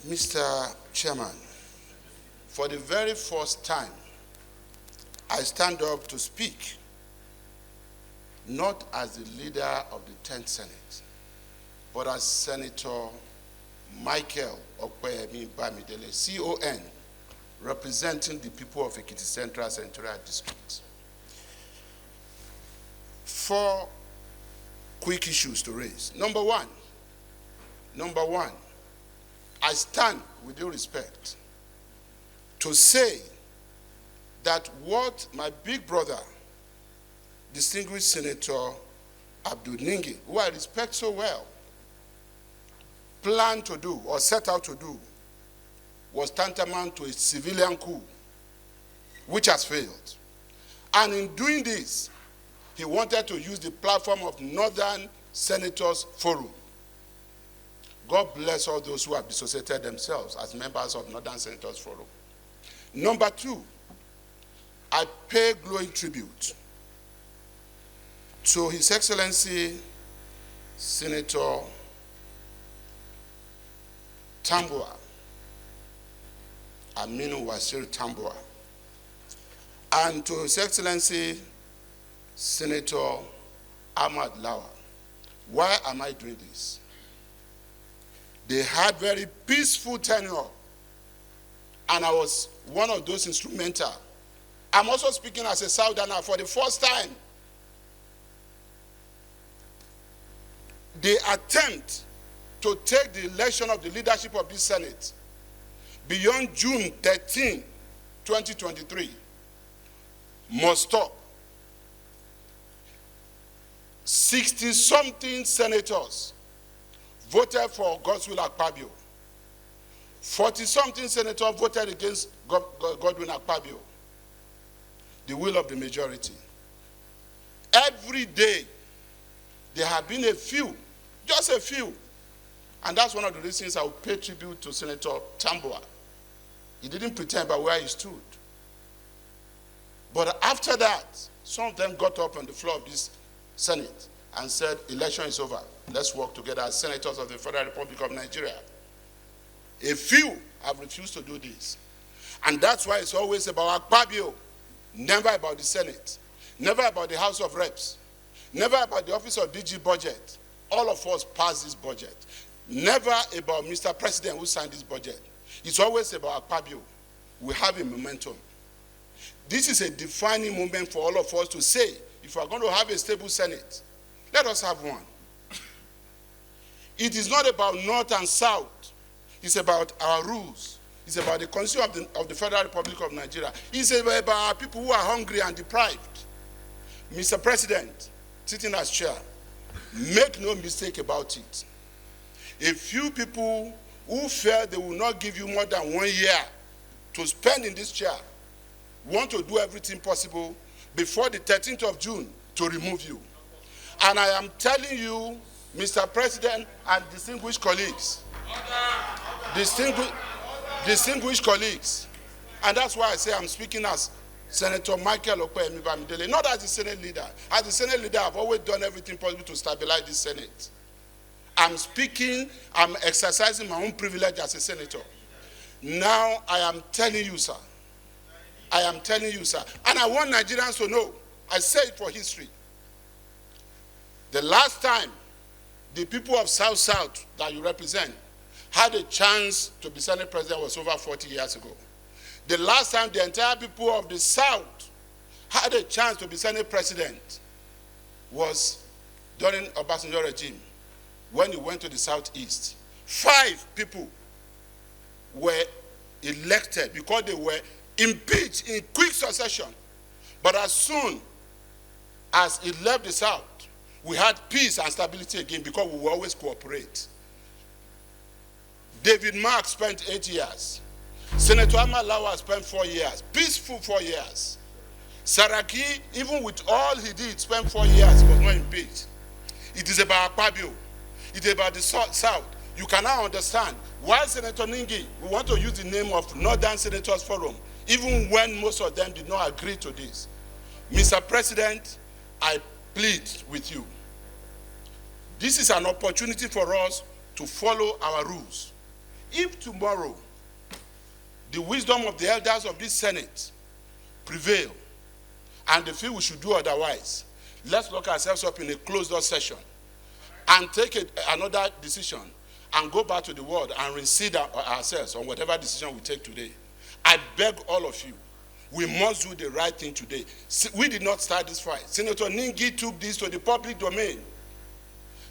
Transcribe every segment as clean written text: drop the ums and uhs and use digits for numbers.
Mr. Chairman, for the very first time, I stand up to speak, not as the leader of the 10th Senate, but as Senator Michael Opeyemi Bamidele, CON, representing the people of Ekiti Central Senatorial District. 4 quick issues to raise. Number one, I stand with due respect to say that what my big brother, distinguished Senator Abdul Ningi, who I respect so well, planned to do or set out to do was tantamount to a civilian coup, which has failed. And in doing this, he wanted to use the platform of Northern Senators Forum. God bless all those who have dissociated themselves as members of Northern Senators Forum. Number 2, I pay glowing tribute to His Excellency Senator Tambuwal, Aminu Waziri Tambuwal, and to His Excellency Senator Ahmad Lawal. Why am I doing this? They had very peaceful tenure, and I was one of those instrumental. I'm also speaking as a Southerner for the first time. The attempt to take the election of the leadership of this Senate beyond June 13, 2023 must stop. 60-something senators voted for Godswill Akpabio. 40-something senators voted against Godwin Akpabio. The will of the majority. Every day, there have been a few, just a few. And that's one of the reasons I will pay tribute to Senator Tambuwal. He didn't pretend about where he stood. But after that, some of them got up on the floor of this Senate and said, election is over. Let's work together as senators of the Federal Republic of Nigeria. A few have refused to do this. And that's why it's always about Akpabio, never about the Senate, never about the House of Reps, never about the Office of DG Budget. All of us pass this budget. Never about Mr. President who signed this budget. It's always about Akpabio. We have a momentum. This is a defining moment for all of us to say, if we are going to have a stable Senate, let us have one. It is not about North and South. It's about our rules. It's about the Constitution of the Federal Republic of Nigeria. It's about our people who are hungry and deprived. Mr. President, sitting as chair, make no mistake about it. A few people who felt they will not give you more than 1 year to spend in this chair want to do everything possible before the 13th of June to remove you. And I am telling you, Mr. President and distinguished colleagues, distinguished colleagues, and that's why I say I'm speaking as Senator Michael Opeyemi Bamidele, not as the Senate leader. As the Senate leader, I've always done everything possible to stabilize this Senate. I'm speaking, I'm exercising my own privilege as a senator. Now I am telling you, sir. I am telling you, sir. And I want Nigerians to know, I say it for history. The last time the people of South that you represent had a chance to be Senate President was over 40 years ago. The last time the entire people of the South had a chance to be Senate President was during Obasanjo regime, when he went to the Southeast. 5 people were elected because they were impeached in quick succession. But as soon as it left the South, we had peace and stability again because we will always cooperate. David Mark spent 8 years. Senator Ahmad Lawal spent 4 years, peaceful 4 years. Saraki, even with all he did, spent 4 years, was not impeached. It is about Akpabio. It is about the South. You can now understand why Senator Ningi, we want to use the name of Northern Senators Forum, even when most of them did not agree to this. Mr. President, I plead with you. This is an opportunity for us to follow our rules. If tomorrow the wisdom of the elders of this Senate prevail and they feel we should do otherwise, let's lock ourselves up in a closed-door session and take another decision and go back to the world and reconsider ourselves on whatever decision we take today. I beg all of you, we must do the right thing today. We did not start this fight. Senator Ningi took this to the public domain,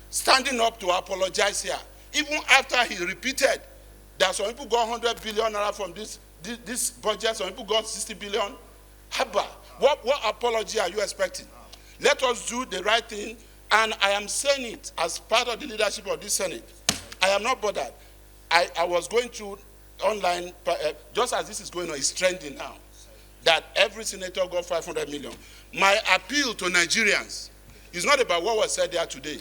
standing up to apologize here. Even after he repeated that some people got 100 billion naira from this budget, some people got 60 billion. Haba, what apology are you expecting? Let us do the right thing, and I am saying it as part of the leadership of this Senate. I am not bothered. I was going through online, just as this is going on, it's trending now, that every senator got 500 million. My appeal to Nigerians is not about what was said there today,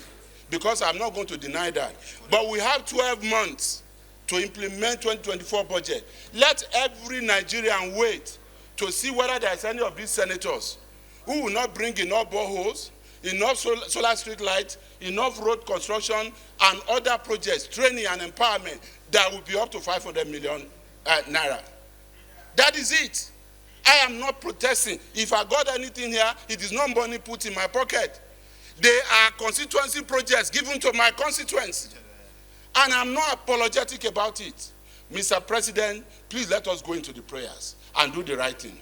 because I'm not going to deny that. But we have 12 months to implement 2024 budget. Let every Nigerian wait to see whether there is any of these senators who will not bring enough boreholes, enough solar street lights, enough road construction, and other projects, training and empowerment, that will be up to 500 million naira. That is it. I am not protesting. If I got anything here, it is not money put in my pocket. They are constituency projects given to my constituents. And I'm not apologetic about it. Mr. President, please let us go into the prayers and do the right thing.